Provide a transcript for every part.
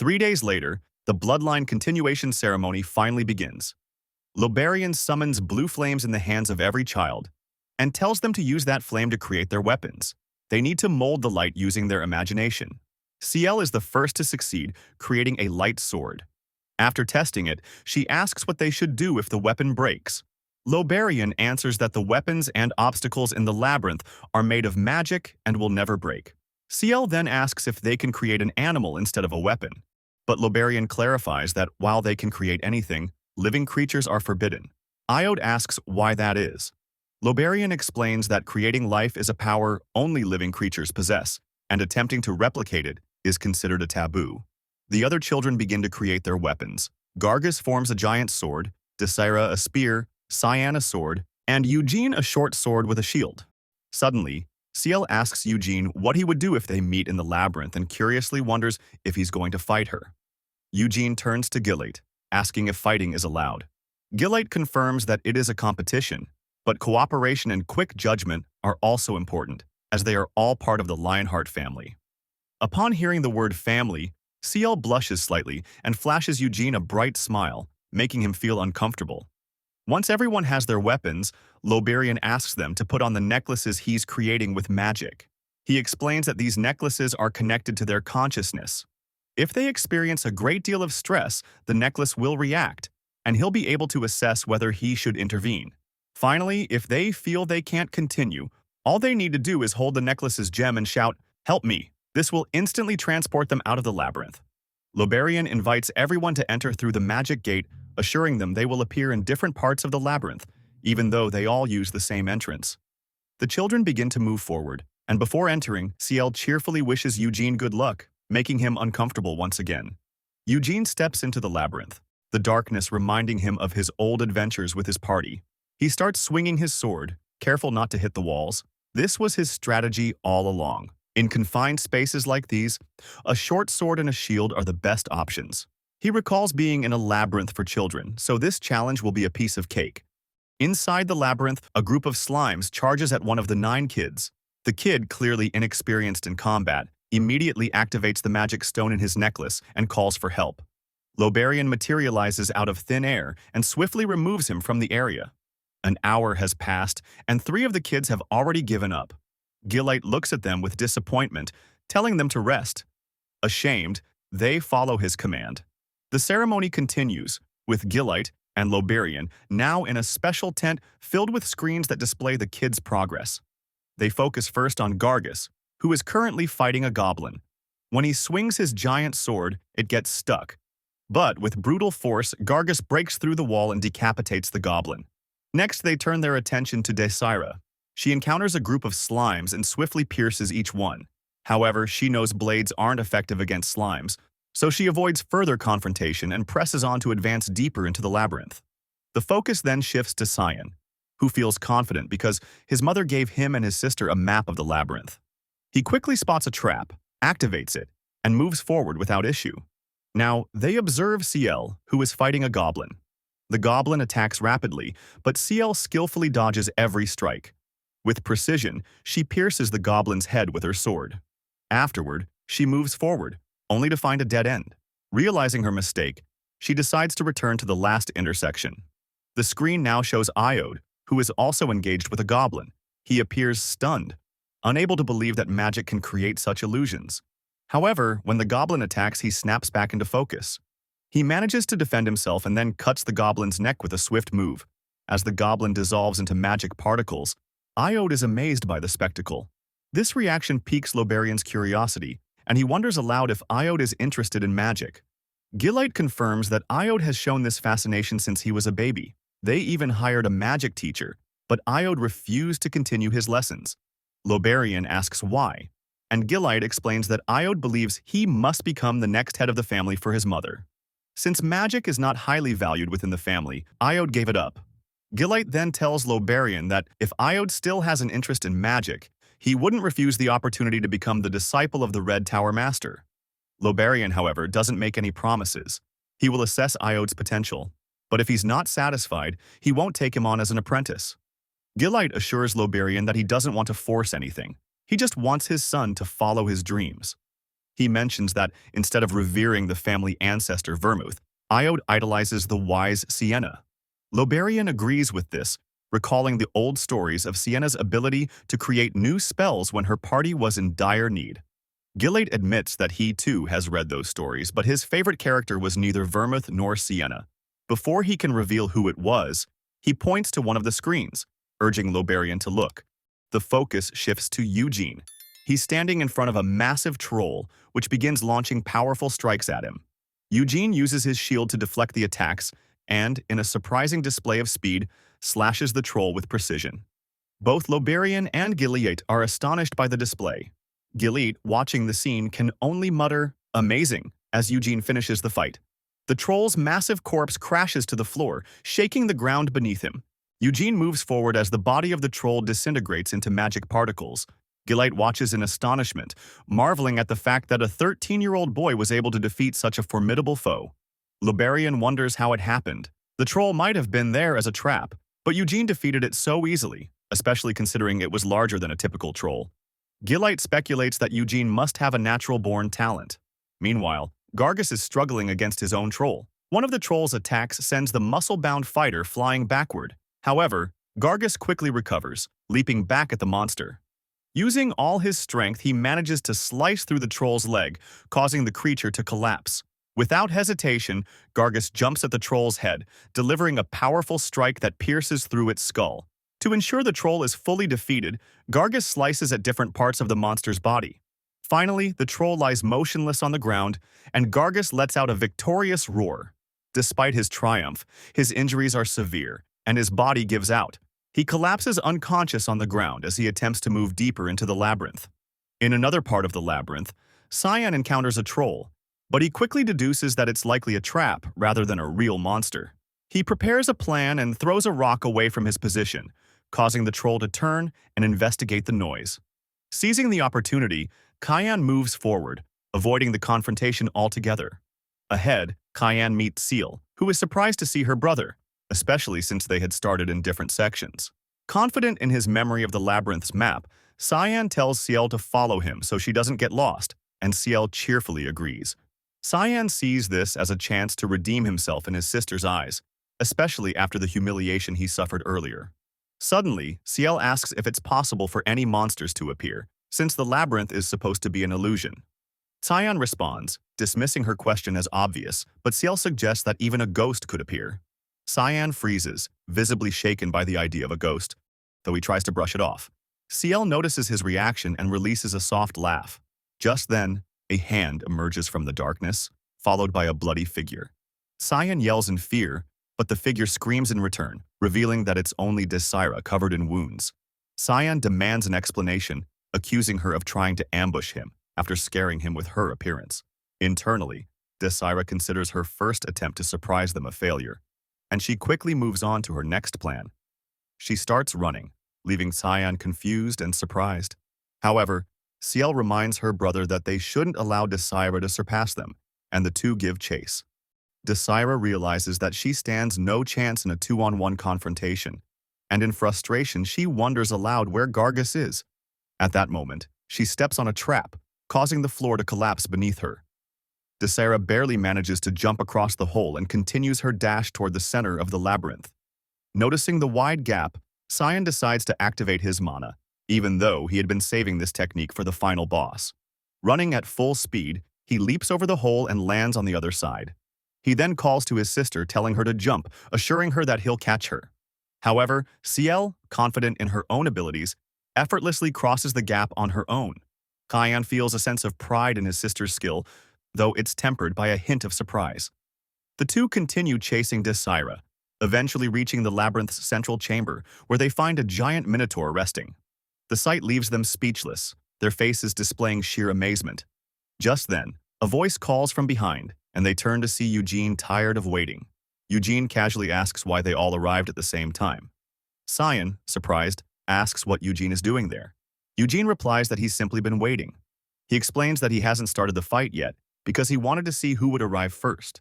3 days later, the bloodline continuation ceremony finally begins. Lobarian summons blue flames in the hands of every child and tells them to use that flame to create their weapons. They need to mold the light using their imagination. CL is the first to succeed, creating a light sword. After testing it, she asks what they should do if the weapon breaks. Lobarian answers that the weapons and obstacles in the labyrinth are made of magic and will never break. CL then asks if they can create an animal instead of a weapon. But Lobarian clarifies that while they can create anything, living creatures are forbidden. Iode asks why that is. Lobarian explains that creating life is a power only living creatures possess, and attempting to replicate it is considered a taboo. The other children begin to create their weapons. Gargus forms a giant sword, Desira a spear, Cyan a sword, and Eugene a short sword with a shield. Suddenly, CL asks Eugene what he would do if they meet in the labyrinth and curiously wonders if he's going to fight her. Eugene turns to Gillate, asking if fighting is allowed. Gillate confirms that it is a competition, but cooperation and quick judgment are also important, as they are all part of the Lionheart family. Upon hearing the word family, CL blushes slightly and flashes Eugene a bright smile, making him feel uncomfortable. Once everyone has their weapons, Lobarian asks them to put on the necklaces he's creating with magic. He explains that these necklaces are connected to their consciousness. If they experience a great deal of stress, the necklace will react, and he'll be able to assess whether he should intervene. Finally, if they feel they can't continue, all they need to do is hold the necklace's gem and shout, "Help me." This will instantly transport them out of the labyrinth. Lobarian invites everyone to enter through the magic gate, assuring them they will appear in different parts of the labyrinth, even though they all use the same entrance. The children begin to move forward, and before entering, CL cheerfully wishes Eugene good luck, making him uncomfortable once again. Eugene steps into the labyrinth, the darkness reminding him of his old adventures with his party. He starts swinging his sword, careful not to hit the walls. This was his strategy all along. In confined spaces like these, a short sword and a shield are the best options. He recalls being in a labyrinth for children, so this challenge will be a piece of cake. Inside the labyrinth, a group of slimes charges at one of the 9 kids. The kid, clearly inexperienced in combat, immediately activates the magic stone in his necklace and calls for help. Lobarian materializes out of thin air and swiftly removes him from the area. An hour has passed, and 3 of the kids have already given up. Gillate looks at them with disappointment, telling them to rest. Ashamed, they follow his command. The ceremony continues, with Gillate and Lobarian now in a special tent filled with screens that display the kids' progress. They focus first on Gargus, who is currently fighting a goblin. When he swings his giant sword, it gets stuck. But with brutal force, Gargus breaks through the wall and decapitates the goblin. Next, they turn their attention to Desira. She encounters a group of slimes and swiftly pierces each one. However, she knows blades aren't effective against slimes, so she avoids further confrontation and presses on to advance deeper into the labyrinth. The focus then shifts to Cyan, who feels confident because his mother gave him and his sister a map of the labyrinth. He quickly spots a trap, activates it, and moves forward without issue. Now, they observe CL, who is fighting a goblin. The goblin attacks rapidly, but CL skillfully dodges every strike. With precision, she pierces the goblin's head with her sword. Afterward, she moves forward, only to find a dead end. Realizing her mistake, she decides to return to the last intersection. The screen now shows Iode, who is also engaged with a goblin. He appears stunned, unable to believe that magic can create such illusions. However, when the goblin attacks, he snaps back into focus. He manages to defend himself and then cuts the goblin's neck with a swift move. As the goblin dissolves into magic particles, Iode is amazed by the spectacle. This reaction piques Lobarian's curiosity, and he wonders aloud if Iode is interested in magic. Gillate confirms that Iode has shown this fascination since he was a baby. They even hired a magic teacher, but Iode refused to continue his lessons. Lobarian asks why, and Gillate explains that Iode believes he must become the next head of the family for his mother. Since magic is not highly valued within the family, Iode gave it up. Gillate then tells Lobarian that if Iode still has an interest in magic, he wouldn't refuse the opportunity to become the disciple of the Red Tower Master. Lobarian, however, doesn't make any promises. He will assess Iode's potential, but if he's not satisfied, he won't take him on as an apprentice. Gillate assures Lobarian that he doesn't want to force anything. He just wants his son to follow his dreams. He mentions that instead of revering the family ancestor Vermouth, Iode idolizes the wise Sienna. Loberian agrees with this, recalling the old stories of Sienna's ability to create new spells when her party was in dire need. Gillate admits that he too has read those stories, but his favorite character was neither Vermouth nor Sienna. Before he can reveal who it was, he points to one of the screens, urging Loberian to look. The focus shifts to Eugene. He's standing in front of a massive troll, which begins launching powerful strikes at him. Eugene uses his shield to deflect the attacks and, in a surprising display of speed, slashes the troll with precision. Both Loberian and Gillate are astonished by the display. Gillate, watching the scene, can only mutter, "Amazing," as Eugene finishes the fight. The troll's massive corpse crashes to the floor, shaking the ground beneath him. Eugene moves forward as the body of the troll disintegrates into magic particles. Gillate watches in astonishment, marveling at the fact that a 13-year-old boy was able to defeat such a formidable foe. Loberian wonders how it happened. The troll might have been there as a trap, but Eugene defeated it so easily, especially considering it was larger than a typical troll. Gillate speculates that Eugene must have a natural-born talent. Meanwhile, Gargus is struggling against his own troll. One of the troll's attacks sends the muscle-bound fighter flying backward. However, Gargus quickly recovers, leaping back at the monster. Using all his strength, he manages to slice through the troll's leg, causing the creature to collapse. Without hesitation, Gargus jumps at the troll's head, delivering a powerful strike that pierces through its skull. To ensure the troll is fully defeated, Gargus slices at different parts of the monster's body. Finally, the troll lies motionless on the ground, and Gargus lets out a victorious roar. Despite his triumph, his injuries are severe, and his body gives out. He collapses unconscious on the ground as he attempts to move deeper into the labyrinth. In another part of the labyrinth, Cyan encounters a troll, but he quickly deduces that it's likely a trap rather than a real monster. He prepares a plan and throws a rock away from his position, causing the troll to turn and investigate the noise. Seizing the opportunity, Cyan moves forward, avoiding the confrontation altogether. Ahead, Cyan meets Seal, who is surprised to see her brother, especially since they had started in different sections. Confident in his memory of the labyrinth's map, Cyan tells Ciel to follow him so she doesn't get lost, and Ciel cheerfully agrees. Cyan sees this as a chance to redeem himself in his sister's eyes, especially after the humiliation he suffered earlier. Suddenly, Ciel asks if it's possible for any monsters to appear, since the labyrinth is supposed to be an illusion. Cyan responds, dismissing her question as obvious, but Ciel suggests that even a ghost could appear. Cyan freezes, visibly shaken by the idea of a ghost, though he tries to brush it off. Ciel notices his reaction and releases a soft laugh. Just then, a hand emerges from the darkness, followed by a bloody figure. Cyan yells in fear, but the figure screams in return, revealing that it's only Desira covered in wounds. Cyan demands an explanation, accusing her of trying to ambush him after scaring him with her appearance. Internally, Desira considers her first attempt to surprise them a failure, and she quickly moves on to her next plan. She starts running, leaving Cyan confused and surprised. However, Ciel reminds her brother that they shouldn't allow Desira to surpass them, and the two give chase. Desira realizes that she stands no chance in a 2-on-1 confrontation, and in frustration she wonders aloud where Gargus is. At that moment, she steps on a trap, causing the floor to collapse beneath her. Desira barely manages to jump across the hole and continues her dash toward the center of the labyrinth. Noticing the wide gap, Cyan decides to activate his mana, even though he had been saving this technique for the final boss. Running at full speed, he leaps over the hole and lands on the other side. He then calls to his sister, telling her to jump, assuring her that he'll catch her. However, Ciel, confident in her own abilities, effortlessly crosses the gap on her own. Cyan feels a sense of pride in his sister's skill, though it's tempered by a hint of surprise. The two continue chasing Desira, eventually reaching the labyrinth's central chamber, where they find a giant minotaur resting. The sight leaves them speechless, their faces displaying sheer amazement. Just then, a voice calls from behind, and they turn to see Eugene tired of waiting. Eugene casually asks why they all arrived at the same time. Cyan, surprised, asks what Eugene is doing there. Eugene replies that he's simply been waiting. He explains that he hasn't started the fight yet because he wanted to see who would arrive first.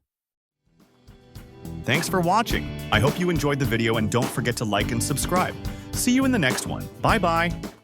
Thanks for watching. I hope you enjoyed the video and don't forget to like and subscribe. See you in the next one. Bye-bye.